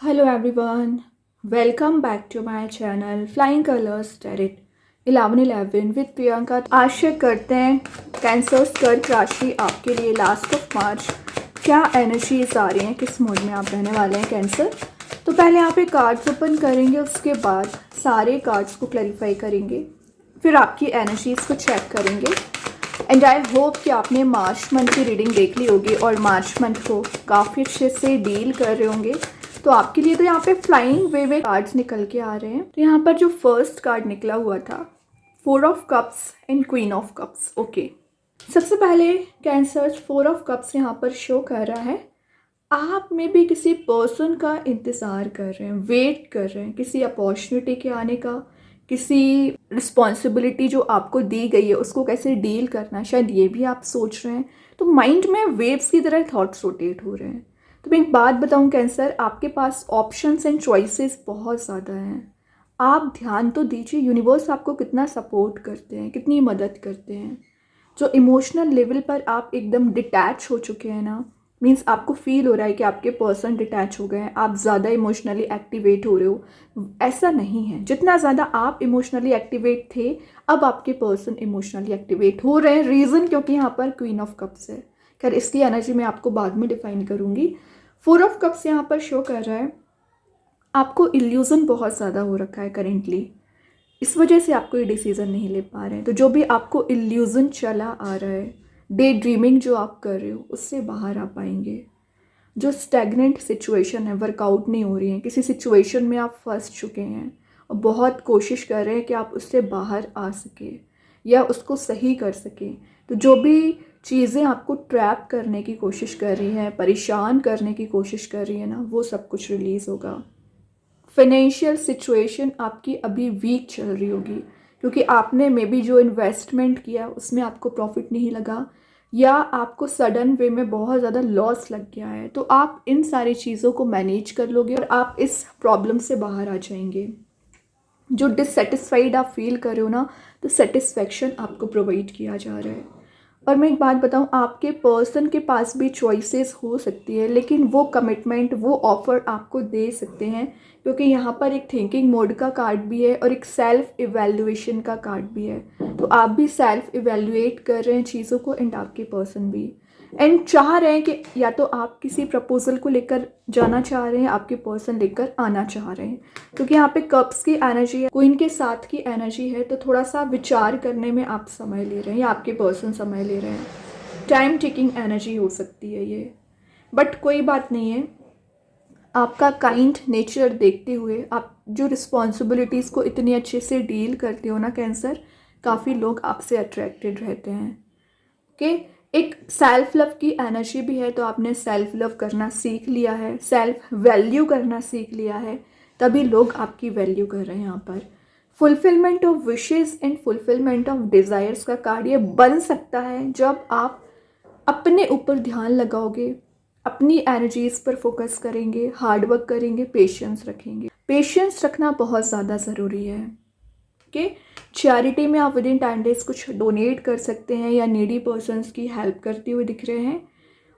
Hello everyone, welcome back to my channel Flying Colors Tarot 1111 with Priyanka. आशा करते हैं cancers कर्क राशि आपके लिए लास्ट ऑफ मार्च क्या एनर्जीज आ रही हैं, किस मूड में आप रहने वाले हैं कैंसर। तो पहले यहाँ पे कार्ड्स ओपन करेंगे, उसके बाद सारे कार्ड्स को क्लैरिफाई करेंगे, फिर आपकी एनर्जीज को चेक करेंगे। एंड आई होप कि आपने मार्च मंथ की रीडिंग देख ली होगी और मार्च मंथ को काफ़ी अच्छे से डील कर रहे होंगे। तो आपके लिए तो यहाँ पे फ्लाइंग वे कार्ड्स निकल के आ रहे हैं। तो यहाँ पर जो फर्स्ट कार्ड निकला हुआ था 4 of cups and queen of cups. Okay, सबसे पहले कैंसर 4 ऑफ कप्स यहाँ पर शो कर रहा है। आप में भी किसी पर्सन का इंतज़ार कर रहे हैं, वेट कर रहे हैं किसी अपॉर्चुनिटी के आने का, किसी रिस्पॉन्सिबिलिटी जो आपको दी गई है उसको कैसे डील करना, शायद ये भी आप सोच रहे हैं। तो माइंड में वेव्स की तरह थॉट्स रोटेट हो रहे हैं। तो मैं एक बात बताऊं कैंसर, आपके पास ऑप्शंस एंड चॉइसेस बहुत ज़्यादा हैं। आप ध्यान तो दीजिए यूनिवर्स आपको कितना सपोर्ट करते हैं, कितनी मदद करते हैं। जो इमोशनल लेवल पर आप एकदम डिटैच हो चुके हैं ना, मीन्स आपको फील हो रहा है कि आपके पर्सन डिटैच हो गए हैं, आप ज़्यादा इमोशनली एक्टिवेट हो रहे हो। ऐसा नहीं है, जितना ज़्यादा आप इमोशनली एक्टिवेट थे अब आपके पर्सन इमोशनली एक्टिवेट हो रहे हैं। रीज़न क्योंकि यहाँ पर क्वीन ऑफ कप्स है। खैर इसकी एनर्जी मैं आपको बाद में डिफाइन करूँगी। 4 ऑफ कप्स यहाँ पर शो कर रहा है आपको इल्यूज़न बहुत ज़्यादा हो रखा है करेंटली, इस वजह से आप कोई डिसीज़न नहीं ले पा रहे हैं। तो जो भी आपको इल्यूज़न चला आ रहा है, डे ड्रीमिंग जो आप कर रहे हो, उससे बाहर आ पाएंगे। जो स्टैग्नेंट सिचुएशन है, वर्कआउट नहीं हो रही है, किसी सिचुएशन में आप फंस चुके हैं और बहुत कोशिश कर रहे हैं कि आप उससे बाहर आ सके या उसको सही कर सकें। तो जो भी चीज़ें आपको ट्रैप करने की कोशिश कर रही हैं, परेशान करने की कोशिश कर रही है ना, वो सब कुछ रिलीज़ होगा। फाइनेंशियल सिचुएशन आपकी अभी वीक चल रही होगी क्योंकि आपने मे बी जो इन्वेस्टमेंट किया उसमें आपको प्रॉफिट नहीं लगा या आपको सडन वे में बहुत ज़्यादा लॉस लग गया है। तो आप इन सारी चीज़ों को मैनेज कर लोगे और आप इस प्रॉब्लम से बाहर आ जाएंगे। जो डिससेटिस्फाइड आप फील कर रहे हो ना, तो सेटिस्फेक्शन आपको प्रोवाइड किया जा रहा है। और मैं एक बात बताऊं, आपके पर्सन के पास भी चॉइसेस हो सकती है, लेकिन वो कमिटमेंट, वो ऑफ़र आपको दे सकते हैं क्योंकि यहाँ पर एक थिंकिंग मोड का कार्ड भी है और एक सेल्फ इवैल्यूएशन का कार्ड भी है। तो आप भी सेल्फ इवैल्यूएट कर रहे हैं चीज़ों को एंड आपके पर्सन भी, एंड चाह रहे हैं कि या तो आप किसी प्रपोजल को लेकर जाना चाह रहे हैं, आपके पर्सन लेकर आना चाह रहे हैं। क्योंकि यहाँ पे कप्स की एनर्जी है, क्वीन के साथ की एनर्जी है, तो थोड़ा सा विचार करने में आप समय ले रहे हैं या आपके पर्सन समय ले रहे हैं। टाइम टेकिंग एनर्जी हो सकती है ये, बट कोई बात नहीं है। आपका काइंड नेचर देखते हुए आप जो रिस्पॉन्सिबिलिटीज़ को इतनी अच्छे से डील करते हो ना कैंसर, काफ़ी लोग आपसे अट्रैक्टेड रहते हैं। ओके, एक सेल्फ लव की एनर्जी भी है, तो आपने सेल्फ लव करना सीख लिया है, सेल्फ वैल्यू करना सीख लिया है, तभी लोग आपकी वैल्यू कर रहे हैं। यहाँ पर fulfilment of wishes and fulfilment of desires का कार्ड ये बन सकता है जब आप अपने ऊपर ध्यान लगाओगे, अपनी एनर्जीज पर फोकस करेंगे, हार्डवर्क करेंगे, पेशेंस रखेंगे। पेशेंस रखना बहुत ज़्यादा ज़रूरी है। ओके, चैरिटी में आप विद इन 10 डेज कुछ डोनेट कर सकते हैं या नीडी पर्सन्स की हेल्प करते हुए दिख रहे हैं।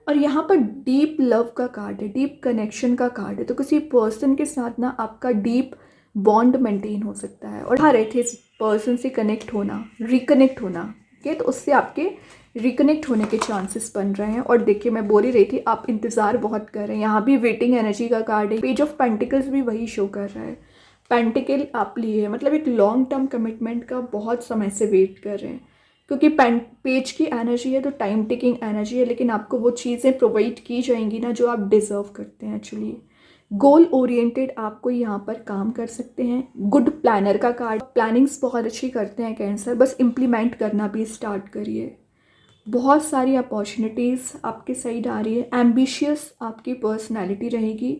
और यहाँ पर डीप लव का कार्ड है, डीप कनेक्शन का कार्ड है। तो किसी पर्सन के साथ ना आपका डीप बॉन्ड मेंटेन हो सकता है और हाँ रहे थे इस पर्सन से कनेक्ट होना, रिकनेक्ट होना। ओके, तो उससे आपके रिकनेक्ट होने के चांसेस बन रहे हैं। और देखिए मैं बोल ही रही थी, आप इंतज़ार बहुत कर रहे हैं। यहाँ भी वेटिंग एनर्जी का कार्ड है, पेज ऑफ पेंटिकल्स भी वही शो कर रहा है। पेंटिकल आप लिए है मतलब एक लॉन्ग टर्म कमिटमेंट का बहुत समय से वेट कर रहे हैं क्योंकि पेज की एनर्जी है तो टाइम टेकिंग एनर्जी है, लेकिन आपको वो चीज़ें प्रोवाइड की जाएंगी ना जो आप डिज़र्व करते हैं। एक्चुअली गोल ओरिएंटेड आपको यहाँ पर काम कर सकते हैं। गुड प्लानर का कार्ड, प्लानिंग्स बहुत अच्छी करते हैं कैंसर, बस इम्प्लीमेंट करना भी स्टार्ट करिए। बहुत सारी अपॉर्चुनिटीज़ आपके साइड आ रही है। एम्बिशियस आपकी पर्सनैलिटी रहेगी,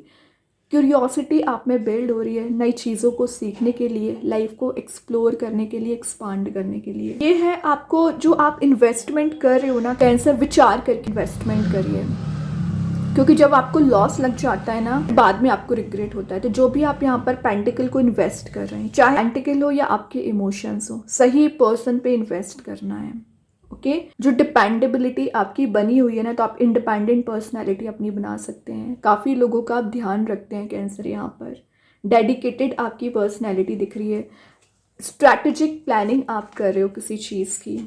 क्यूरियोसिटी आप में बिल्ड हो रही है नई चीज़ों को सीखने के लिए, लाइफ को एक्सप्लोर करने के लिए, एक्सपांड करने के लिए। ये है आपको जो आप इन्वेस्टमेंट कर रहे हो ना कैंसर, विचार करके इन्वेस्टमेंट करिए क्योंकि जब आपको लॉस लग जाता है ना बाद में आपको रिग्रेट होता है। तो जो भी आप यहाँ पर पेंटिकल को इन्वेस्ट कर रहे हैं, चाहे पेंटिकल हो या आपके इमोशंस हो, सही पर्सन पे इन्वेस्ट करना है। ओके जो डिपेंडेबिलिटी आपकी बनी हुई है ना, तो आप इंडिपेंडेंट पर्सनैलिटी अपनी बना सकते हैं। काफ़ी लोगों का आप ध्यान रखते हैं कैंसर। यहाँ पर डेडिकेटेड आपकी पर्सनैलिटी दिख रही है। स्ट्रैटेजिक प्लानिंग आप कर रहे हो किसी चीज़ की।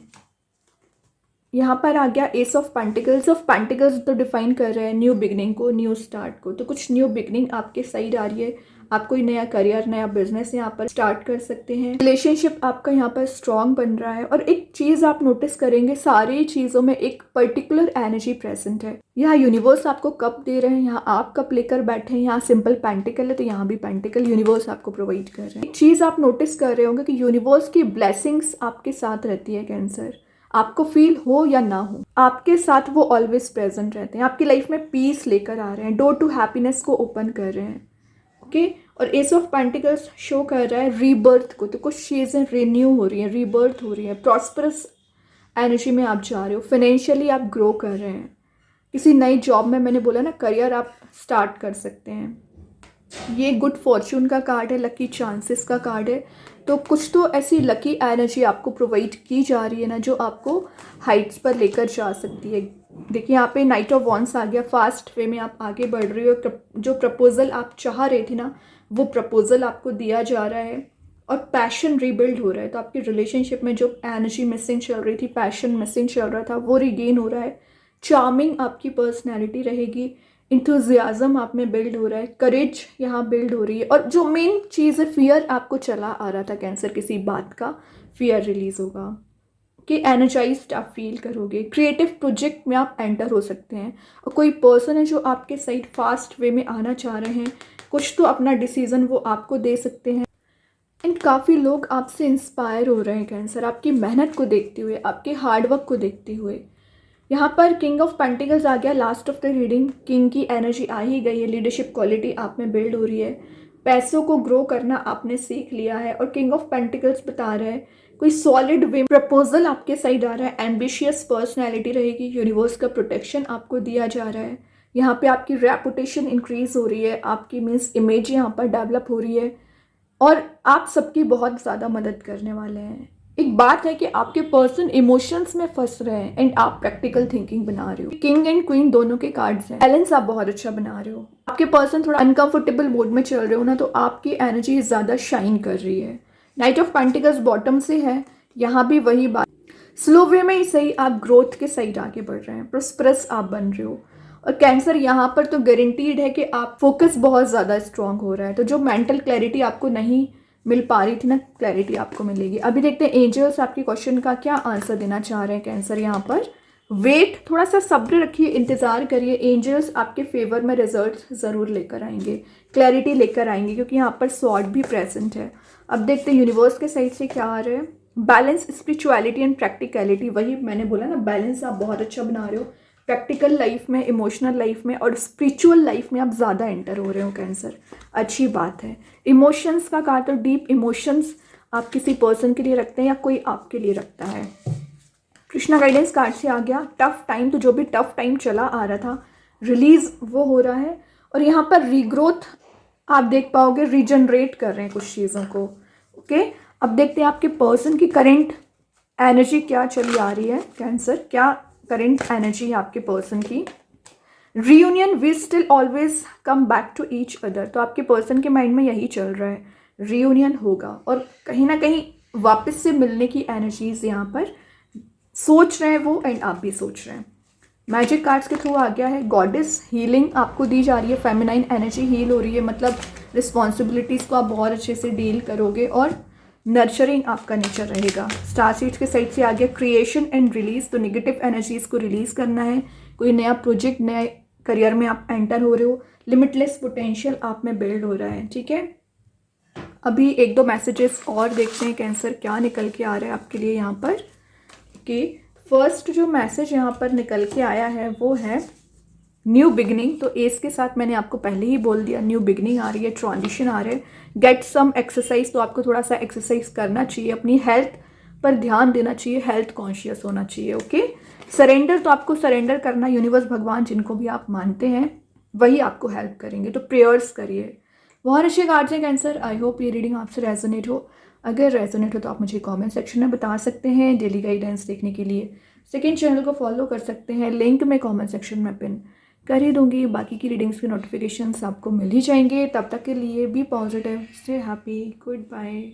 यहाँ पर आ गया S of pentacles. Of pentacles तो डिफाइन कर रहे हैं न्यू बिगनिंग को, न्यू स्टार्ट को। तो कुछ न्यू बिगनिंग आपके साइड आ रही है। आप कोई नया करियर, नया बिजनेस यहाँ पर स्टार्ट कर सकते हैं। रिलेशनशिप आपका यहाँ पर स्ट्रांग बन रहा है। और एक चीज़ आप नोटिस करेंगे, सारी चीज़ों में एक पर्टिकुलर एनर्जी प्रेजेंट है। यहाँ यूनिवर्स आपको कप दे रहे हैं, यहाँ आप कप लेकर बैठे हैं। यहाँ सिंपल पेंटिकल है तो यहाँ भी पेंटिकल यूनिवर्स आपको प्रोवाइड कर रहे हैं। एक चीज़ आप नोटिस कर रहे होंगे कि यूनिवर्स की ब्लेसिंग्स आपके साथ रहती है कैंसर। आपको फील हो या ना हो, आपके साथ वो ऑलवेज प्रेजेंट रहते हैं। आपकी लाइफ में पीस लेकर आ रहे हैं, डोर टू हैप्पीनेस को ओपन कर रहे हैं। ओके और एस ऑफ पेंटिकल्स शो कर रहा है रीबर्थ को। तो कुछ चीज़ें रिन्यू हो रही हैं, रीबर्थ हो रही है। प्रॉस्परस एनर्जी में आप जा रहे हो। फाइनेंशियली आप ग्रो कर रहे हैं। किसी नई जॉब में, मैंने बोला ना, करियर आप स्टार्ट कर सकते हैं। ये गुड फॉर्चून का कार्ड है, लकी चांसेस का कार्ड है। तो कुछ तो ऐसी लकी एनर्जी आपको प्रोवाइड की जा रही है ना, जो आपको हाइट्स पर लेकर जा सकती है। देखिए यहाँ पे नाइट ऑफ वॉन्ड्स आ गया। फास्ट वे में आप आगे बढ़ रहे हो। जो प्रपोजल आप चाह रहे थे ना, वो प्रपोजल आपको दिया जा रहा है। और पैशन रीबिल्ड हो रहा है। तो आपके रिलेशनशिप में जो एनर्जी मिसिंग चल रही थी, पैशन मिसिंग चल रहा था, वो रिगेन हो रहा है। चार्मिंग आपकी पर्सनैलिटी रहेगी। इंथुजियाज़म आप में बिल्ड हो रहा है। करेज यहाँ बिल्ड हो रही है। और जो मेन चीज़ है, फियर आपको चला आ रहा था कैंसर, किसी बात का फियर रिलीज होगा कि एनर्जाइज्ड आप फील करोगे। क्रिएटिव प्रोजेक्ट में आप एंटर हो सकते हैं। और कोई पर्सन है जो आपके साइड फास्ट वे में आना चाह रहे हैं। कुछ तो अपना डिसीजन वो आपको दे सकते हैं। एंड काफ़ी लोग आपसे इंस्पायर हो रहे हैं कैंसर, आपकी मेहनत को देखते हुए, आपके हार्डवर्क को देखते हुए। यहाँ पर किंग ऑफ पेंटिकल्स आ गया last of the reading. King की एनर्जी आ ही गई है। लीडरशिप क्वालिटी आप में बिल्ड हो रही है। पैसों को ग्रो करना आपने सीख लिया है। और किंग ऑफ पेंटिकल्स बता रहा है कोई सॉलिड वे प्रपोजल आपके साइड आ रहा है। एम्बिशियस पर्सनैलिटी रहेगी। यूनिवर्स का प्रोटेक्शन आपको दिया जा रहा है। यहाँ पे आपकी रेपुटेशन इंक्रीज हो रही है। आपकी मीन्स इमेज यहाँ पर डेवलप हो रही है। और आप सबकी बहुत ज़्यादा मदद करने वाले हैं। एक बात है कि आपके पर्सन इमोशंस में फंस रहे हैं एंड आप प्रैक्टिकल थिंकिंग बना रहे हो। किंग एंड क्वीन दोनों के कार्ड्स हैं। बैलेंस आप बहुत अच्छा बना रहे हो। आपके पर्सन थोड़ा अनकंफर्टेबल मोड में चल रहे हो ना, तो आपकी एनर्जी ज़्यादा शाइन कर रही है। नाइट ऑफ पेंटिकल्स बॉटम से है। यहाँ भी वही बात, स्लो वे में ही सही, आप ग्रोथ के साइड आगे बढ़ रहे हैं। प्रोस्परस आप बन रहे हो। और कैंसर यहाँ पर तो गारंटीड है कि आप फोकस बहुत ज़्यादा स्ट्रांग हो रहा है। तो जो मेंटल क्लैरिटी आपको नहीं मिल पा रही थी ना, क्लैरिटी आपको मिलेगी। अभी देखते हैं एंजल्स आपके क्वेश्चन का क्या आंसर देना चाह रहे हैं कैंसर। यहाँ पर वेट, थोड़ा सा सब्र रखिए, इंतज़ार करिए। एंजल्स आपके फेवर में रिजल्ट ज़रूर लेकर आएंगे, क्लैरिटी लेकर आएंगे, क्योंकि यहाँ पर स्वॉर्ड भी प्रेजेंट है। अब देखते हैं यूनिवर्स के साइड से क्या आ रहा है। बैलेंस, स्पिरिचुअलिटी एंड प्रैक्टिकलिटी, वही मैंने बोला ना, बैलेंस आप बहुत अच्छा बना रहे हो। प्रैक्टिकल लाइफ में, इमोशनल लाइफ में और स्पिरिचुअल लाइफ में आप ज़्यादा एंटर हो रहे हो कैंसर। अच्छी बात है। इमोशंस का कहा तो डीप इमोशंस आप किसी पर्सन के लिए रखते हैं या कोई आपके लिए रखता है। कृष्णा गाइडेंस कार्ड से आ गया टफ टाइम। तो जो भी टफ टाइम चला आ रहा था, रिलीज वो हो रहा है। और यहाँ पर रीग्रोथ आप देख पाओगे, रीजनरेट कर रहे हैं कुछ चीज़ों को। ओके अब देखते हैं आपके पर्सन की करेंट एनर्जी क्या चली आ रही है कैंसर। क्या करेंट एनर्जी है आपके पर्सन की। Reunion, we still always come back to each other. तो आपके पर्सन के माइंड में यही चल रहा है, रीयूनियन होगा और कहीं ना कहीं वापस से मिलने की एनर्जीज यहाँ पर सोच रहे हैं वो, एंड आप भी सोच रहे हैं। मैजिक कार्ड्स के थ्रू आ गया है गॉडेस, हीलिंग आपको दी जा रही है। फेमिनाइन एनर्जी हील हो रही है, मतलब रिस्पॉन्सिबिलिटीज़ को आप बहुत अच्छे से डील करोगे और नर्चरिंग आपका नेचर रहेगा। स्टार सीड्स के साइड से आ गया क्रिएशन एंड रिलीज। तो नेगेटिव एनर्जीज को रिलीज करना है। कोई नया प्रोजेक्ट, नया करियर में आप एंटर हो रहे हो। लिमिटलेस पोटेंशियल आप में बिल्ड हो रहा है। ठीक है, अभी एक दो मैसेजेस और देखते हैं कैंसर क्या निकल के आ रहा है आपके लिए यहाँ पर। कि फर्स्ट जो मैसेज यहाँ पर निकल के आया है वो है न्यू बिगनिंग। तो एस के साथ मैंने आपको पहले ही बोल दिया, न्यू बिगनिंग आ रही है, ट्रांजिशन आ रहा है। गेट सम एक्सरसाइज, तो आपको थोड़ा सा एक्सरसाइज करना चाहिए। अपनी हेल्थ पर ध्यान देना चाहिए, हेल्थ कॉन्शियस होना चाहिए। ओके सरेंडर, तो आपको सरेंडर करना, यूनिवर्स, भगवान, जिनको भी आप मानते हैं वही आपको हेल्प करेंगे। तो प्रेयर्स करिए। बहुत अच्छे कार्ड्स हैं कैंसर। आई होप ये रीडिंग आपसे रेजोनेट हो। अगर रेजोनेट हो तो आप मुझे कमेंट सेक्शन में बता सकते हैं। डेली गाइडेंस देखने के लिए सेकंड चैनल को फॉलो कर सकते हैं, लिंक मैं कमेंट सेक्शन में पिन कर ही दूंगी। बाकी की रीडिंग्स के नोटिफिकेशंस आपको मिल ही जाएंगे। तब तक के लिए be positive, stay happy, good bye.